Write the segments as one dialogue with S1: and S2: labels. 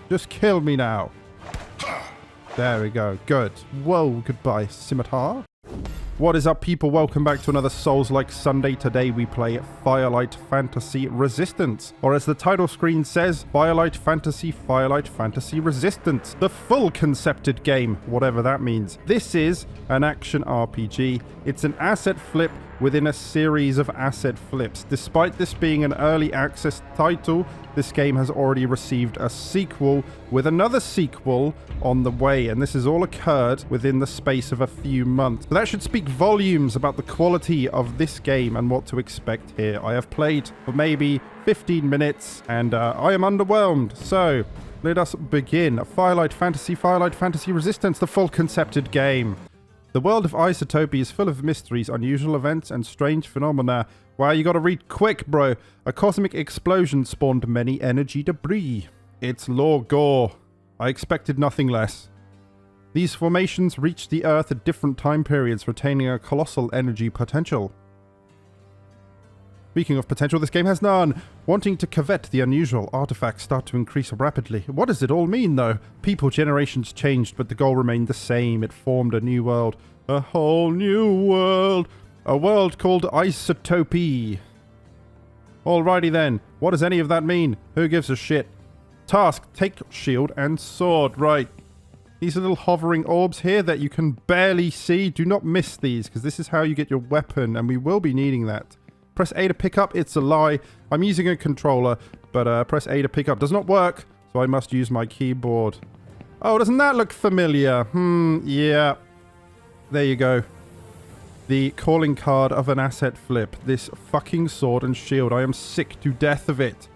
S1: Just kill me now. There we go. Good. Whoa, goodbye, scimitar. What is up, people? Welcome back to another Souls-like Sunday. Today we play Firelight Fantasy Resistance. Or as the title screen says, Firelight Fantasy Resistance. The full concepted game, whatever that means. This is an action RPG. It's an asset flip within a series of asset flips. Despite this being an early access title, this game has already received a sequel with another sequel on the way, and this has all occurred within the space of a few months. So that should speak volumes about the quality of this game and what to expect here. I have played for maybe 15 minutes and I am underwhelmed. So let us begin. Firelight Fantasy Resistance, the full concepted game. The world of Isotopia is full of mysteries, unusual events, and strange phenomena. Wow, you gotta read quick, bro. A cosmic explosion spawned many energy debris. It's lore gore. I expected nothing less. These formations reached the Earth at different time periods, retaining a colossal energy potential. Speaking of potential, this game has none. Wanting to covet the unusual, artifacts start to increase rapidly. What does it all mean, though? People, generations changed, but the goal remained the same. It formed a new world. A whole new world. A world called Isotopia. Alrighty then. What does any of that mean? Who gives a shit? Task, take shield and sword. Right. These little hovering orbs here that you can barely see. Do not miss these, because this is how you get your weapon, and we will be needing that. Press A to pick up. It's a lie. I'm using a controller, but press A to pick up does not work, so I must use my keyboard. Oh, doesn't that look familiar? Yeah. There you go. The calling card of an asset flip. This fucking sword and shield. I am sick to death of it.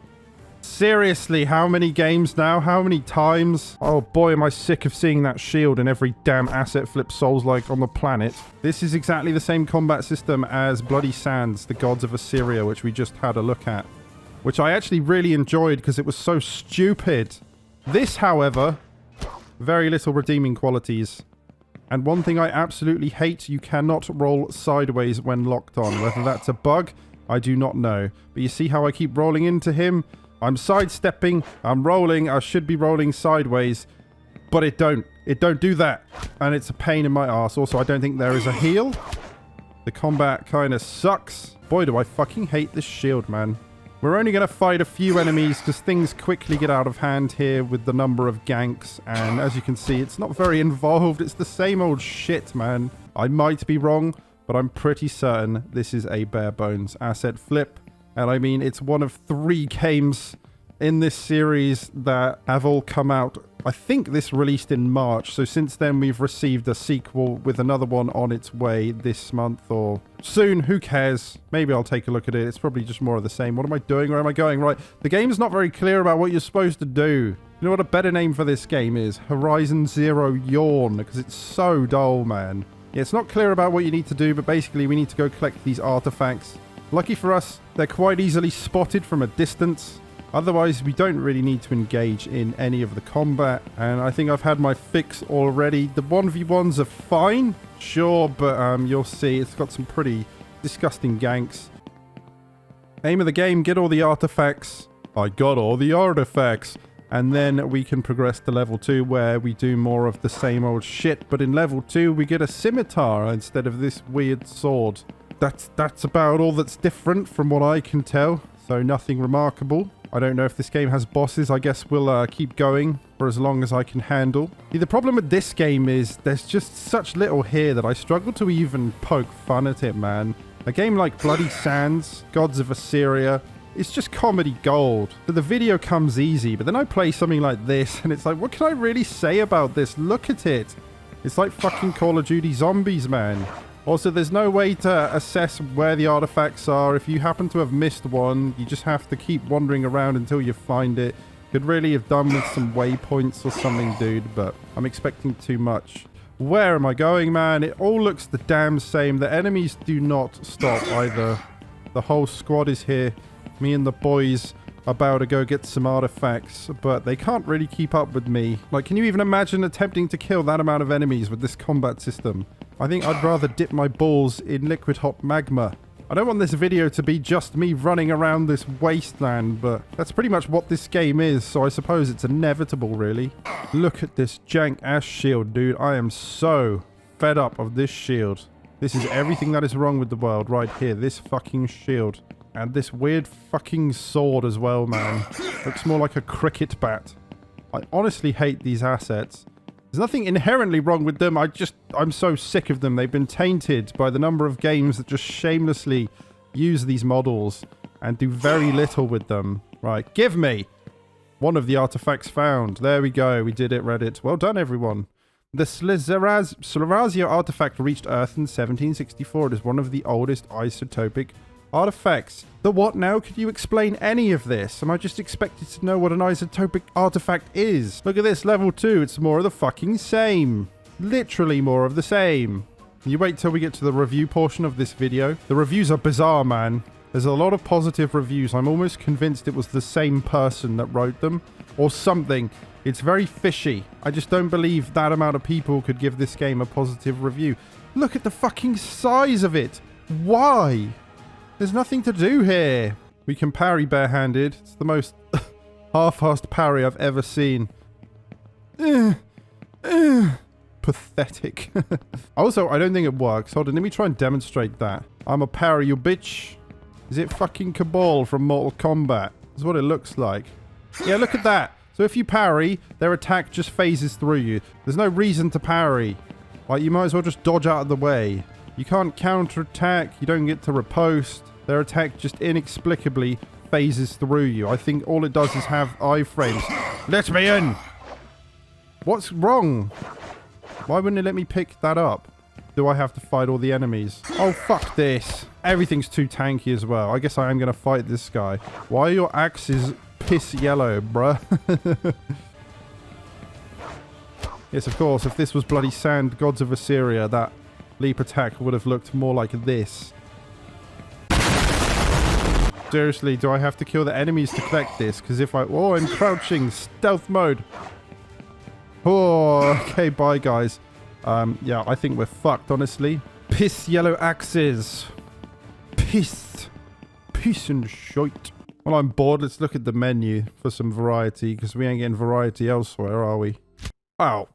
S1: Seriously, how many games now? How many times? Oh boy, am I sick of seeing that shield in every damn asset flip Souls-like on the planet. This is exactly the same combat system as Bloody Sands, the Gods of Assyria, which we just had a look at. Which I actually really enjoyed because it was so stupid. This, however, very little redeeming qualities. And one thing I absolutely hate, you cannot roll sideways when locked on. Whether that's a bug, I do not know. But you see how I keep rolling into him? I'm sidestepping, I'm rolling, I should be rolling sideways, but it don't do that, and it's a pain in my ass. Also, I don't think there is a heal. The combat kind of sucks. Boy, do I fucking hate this shield, man. We're only going to fight a few enemies, because things quickly get out of hand here with the number of ganks, and as you can see, it's not very involved. It's the same old shit, man. I might be wrong, but I'm pretty certain this is a bare bones asset flip. And I mean, it's one of 3 games in this series that have all come out. I think this released in March. So since then, we've received a sequel with another one on its way this month or soon. Who cares? Maybe I'll take a look at it. It's probably just more of the same. What am I doing? Where am I going? Right. The game's not very clear about what you're supposed to do. You know what a better name for this game is? Horizon Zero Yawn, because it's so dull, man. Yeah, it's not clear about what you need to do, but basically we need to go collect these artifacts. Lucky for us, they're quite easily spotted from a distance. Otherwise, we don't really need to engage in any of the combat. And I think I've had my fix already. The 1v1s are fine, sure, but you'll see it's got some pretty disgusting ganks. Aim of the game, get all the artifacts. I got all the artifacts. And then we can progress to level 2 where we do more of the same old shit. But in level 2, we get a scimitar instead of this weird sword. That's about all that's different from what I can tell, so nothing remarkable. I don't know if this game has bosses. I guess we'll keep going for as long as I can handle. See, the problem with this game is there's just such little here that I struggle to even poke fun at it, man. A game like Bloody Sands, Gods of Assyria, it's just comedy gold. So the video comes easy, but then I play something like this and it's like, what can I really say about this? Look at it. It's like fucking Call of Duty Zombies, man. Also, there's no way to assess where the artifacts are. If you happen to have missed one, you just have to keep wandering around until you find it. Could really have done with some waypoints or something, dude, but I'm expecting too much. Where am I going, man? It all looks the damn same. The enemies do not stop either. The whole squad is here. Me and the boys about to go get some artifacts, but they can't really keep up with me. Like, can you even imagine attempting to kill that amount of enemies with this combat system? I think I'd rather dip my balls in liquid hot magma. I don't want this video to be just me running around this wasteland, but that's pretty much what this game is, so I suppose it's inevitable, really. Look at this jank-ass shield, dude. I am so fed up of this shield. This is everything that is wrong with the world right here. This fucking shield. And this weird fucking sword as well, man. Looks more like a cricket bat. I honestly hate these assets. There's nothing inherently wrong with them. I'm so sick of them. They've been tainted by the number of games that just shamelessly use these models and do very little with them. Right, give me one of the artifacts found. There we go. We did it, Reddit. Well done, everyone. The Slarazio artifact reached Earth in 1764. It is one of the oldest isotopic artifacts. The what now? Could you explain any of this? Am I just expected to know what an isotopic artifact is? Look at this, level 2. It's more of the fucking same. Literally more of the same. You wait till we get to the review portion of this video. The reviews are bizarre, man. There's a lot of positive reviews. I'm almost convinced it was the same person that wrote them. Or something. It's very fishy. I just don't believe that amount of people could give this game a positive review. Look at the fucking size of it. Why? There's nothing to do here. We can parry barehanded. It's the most half-assed parry I've ever seen. Pathetic. Also, I don't think it works. Hold on, let me try and demonstrate that. I'm a parry, you bitch. Is it fucking Cabal from Mortal Kombat? That's what it looks like. Yeah, look at that. So if you parry, their attack just phases through you. There's no reason to parry. Like, you might as well just dodge out of the way. You can't counter-attack. You don't get to riposte. Their attack just inexplicably phases through you. I think all it does is have iframes. Let me in! What's wrong? Why wouldn't it let me pick that up? Do I have to fight all the enemies? Oh, fuck this. Everything's too tanky as well. I guess I am going to fight this guy. Why are your axes piss yellow, bruh? Yes, of course, if this was bloody Sand Gods of Assyria, that leap attack would have looked more like this. Seriously, do I have to kill the enemies to collect this? Because if I... Oh, I'm crouching. Stealth mode. Oh, okay, bye, guys. Yeah, I think we're fucked, honestly. Piss yellow axes. Piss. Piss and shite. Well, I'm bored. Let's look at the menu for some variety, because we ain't getting variety elsewhere, are we? Oh.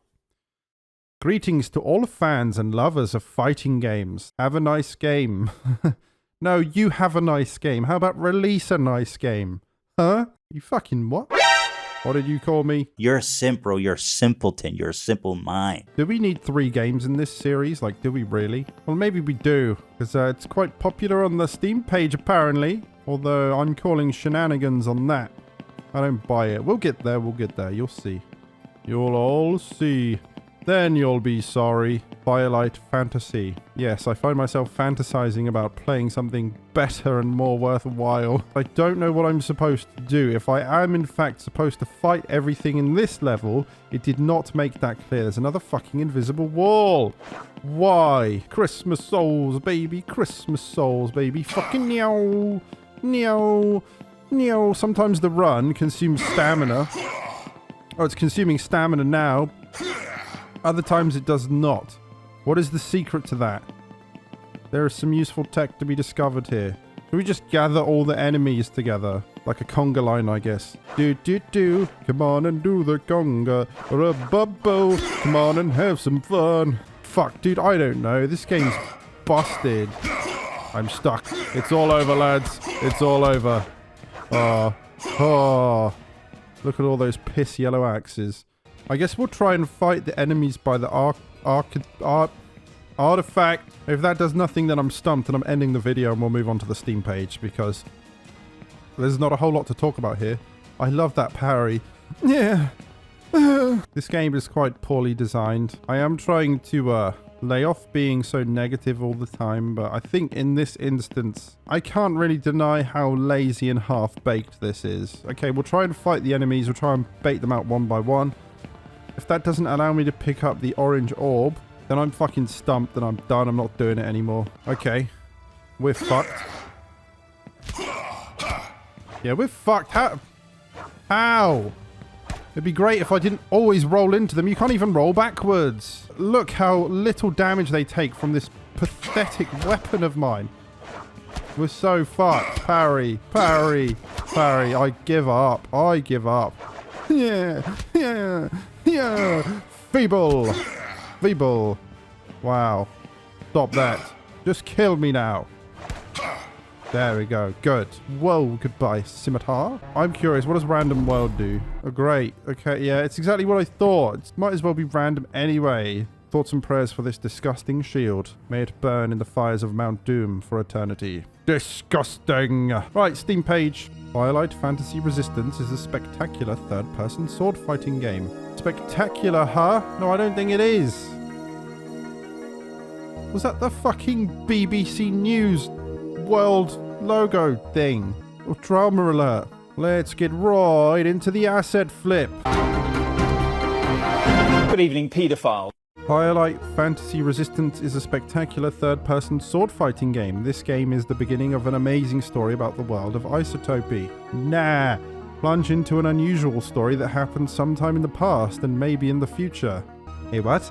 S1: Greetings to all fans and lovers of fighting games. Have a nice game. No, you have a nice game. How about release a nice game? Huh? You fucking what? What did you call me?
S2: You're a simp, bro. You're a simpleton. You're a simple mind.
S1: Do we need 3 games in this series? Like, do we really? Well, maybe we do. Because it's quite popular on the Steam page, apparently. Although, I'm calling shenanigans on that. I don't buy it. We'll get there. We'll get there. You'll see. You'll all see. Then you'll be sorry. Firelight Fantasy. Yes, I find myself fantasizing about playing something better and more worthwhile. I don't know what I'm supposed to do. If I am in fact supposed to fight everything in this level, it did not make that clear. There's another fucking invisible wall. Why? Christmas souls, baby. Christmas souls, baby. Fucking meow. Meow. Meow. Sometimes the run consumes stamina. Oh, it's consuming stamina now. Other times it does not. What is the secret to that? There is some useful tech to be discovered here. Can we just gather all the enemies together? Like a conga line, I guess. Do. Come on and do the conga. Or a bubble. Come on and have some fun. Fuck, dude, I don't know. This game's busted. I'm stuck. It's all over, lads. It's all over. Oh. Look at all those piss yellow axes. I guess we'll try and fight the enemies by the artifact. If that does nothing, then I'm stumped and I'm ending the video and we'll move on to the Steam page because there's not a whole lot to talk about here. I love that parry. Yeah. This game is quite poorly designed. I am trying to lay off being so negative all the time, but I think in this instance, I can't really deny how lazy and half-baked this is. Okay, we'll try and fight the enemies. We'll try and bait them out one by one. If that doesn't allow me to pick up the orange orb, then I'm fucking stumped and I'm done. I'm not doing it anymore. Okay. We're fucked. Yeah, we're fucked. How? It'd be great if I didn't always roll into them. You can't even roll backwards. Look how little damage they take from this pathetic weapon of mine. We're so fucked. Parry, parry, parry. I give up. I give up. Yeah, yeah, yeah. Feeble. Feeble. Wow. Stop that. Just kill me now. There we go. Good. Whoa, goodbye, scimitar. I'm curious, what does random world do? Oh, great. Okay, yeah, it's exactly what I thought. It might as well be random anyway. Thoughts and prayers for this disgusting shield. May it burn in the fires of Mount Doom for eternity. Disgusting. Right, Steam page. Firelight Fantasy Resistance is a spectacular third-person sword-fighting game. Spectacular, huh? No, I don't think it is. Was that the fucking BBC News World logo thing? Oh, drama alert. Let's get right into the asset flip.
S3: Good evening, paedophile.
S1: Firelight Fantasy Resistance is a spectacular third-person sword-fighting game. This game is the beginning of an amazing story about the world of isotopy. Nah. Plunge into an unusual story that happened sometime in the past and maybe in the future. Hey, what?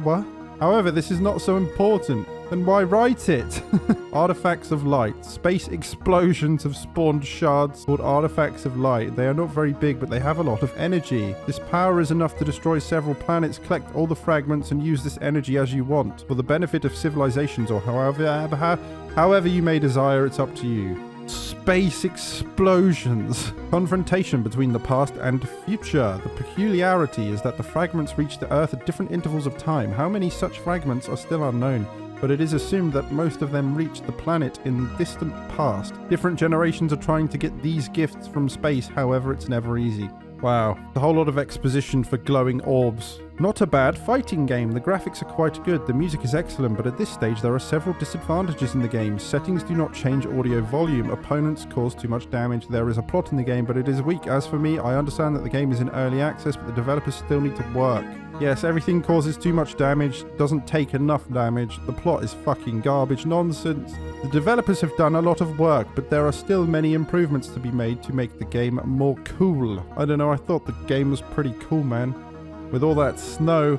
S1: What? However, this is not so important. Then why write it? Artifacts of light. Space explosions have spawned shards called artifacts of light. They are not very big, but they have a lot of energy. This power is enough to destroy several planets. Collect all the fragments and use this energy as you want, for the benefit of civilizations or however you may desire. It's up to you. Space explosions. Confrontation between the past and future. The peculiarity is that the fragments reach the Earth at different intervals of time. How many such fragments are still unknown, but it is assumed that most of them reached the planet in the distant past. Different generations are trying to get these gifts from space, however, it's never easy. Wow, a whole lot of exposition for glowing orbs. Not a bad fighting game. The graphics are quite good, the music is excellent, but at this stage there are several disadvantages in the game. Settings do not change audio volume, opponents cause too much damage, there is a plot in the game, but it is weak. As for me, I understand that the game is in early access, but the developers still need to work. Yes, everything causes too much damage, doesn't take enough damage, the plot is fucking garbage nonsense. The developers have done a lot of work, but there are still many improvements to be made to make the game more cool. I don't know, I thought the game was pretty cool, man. With all that snow.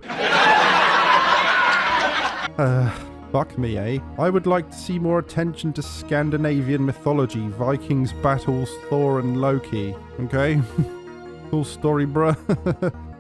S1: Fuck me, eh? I would like to see more attention to Scandinavian mythology, Vikings, battles, Thor and Loki. Okay? Cool story, bruh.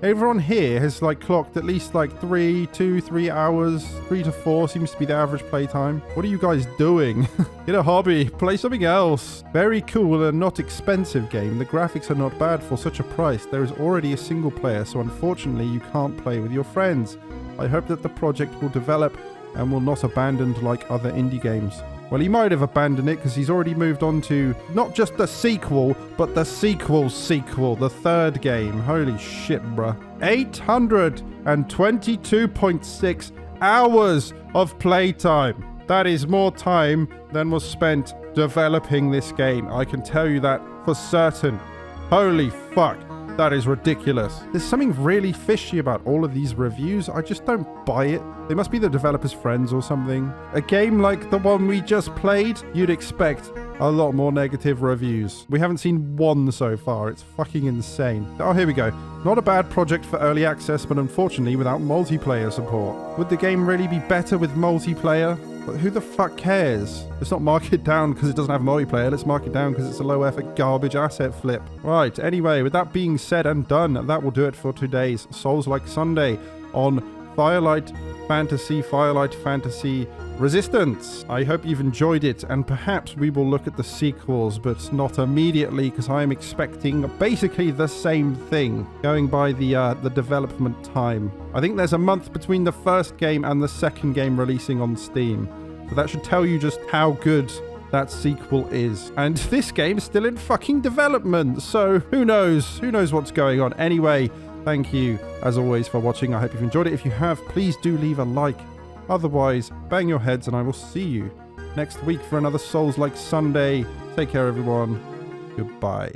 S1: Everyone here has clocked at least 3 hours. 3 to 4 seems to be the average playtime. What are you guys doing? Get a hobby. Play something else. Very cool and not expensive game. The graphics are not bad for such a price. There is already a single player, so unfortunately you can't play with your friends. I hope that the project will develop and will not abandoned like other indie games. Well, he might have abandoned it because he's already moved on to not just the sequel, but the sequel's sequel, the third game. Holy shit, bruh. 822.6 hours of playtime. That is more time than was spent developing this game. I can tell you that for certain. Holy fuck. That is ridiculous. There's something really fishy about all of these reviews. I just don't buy it. They must be the developers' friends or something. A game like the one we just played, you'd expect a lot more negative reviews. We haven't seen one so far. It's fucking insane. Oh, here we go. Not a bad project for early access, but unfortunately without multiplayer support. Would the game really be better with multiplayer? But who the fuck cares? Let's not mark it down because it doesn't have multiplayer. Let's mark it down because it's a low-effort garbage asset flip. Right, anyway, with that being said and done, that will do it for today's Souls-like Sunday on Firelight Fantasy Resistance. I hope you've enjoyed it, and perhaps we will look at the sequels, but not immediately because I am expecting basically the same thing, going by the development time. I think there's a month between the first game and the second game releasing on Steam, so that should tell you just how good that sequel is. And this game is still in fucking development, so who knows? Who knows what's going on? Anyway, thank you, as always, for watching. I hope you've enjoyed it. If you have, please do leave a like. Otherwise, bang your heads, and I will see you next week for another Souls-like Sunday. Take care, everyone. Goodbye.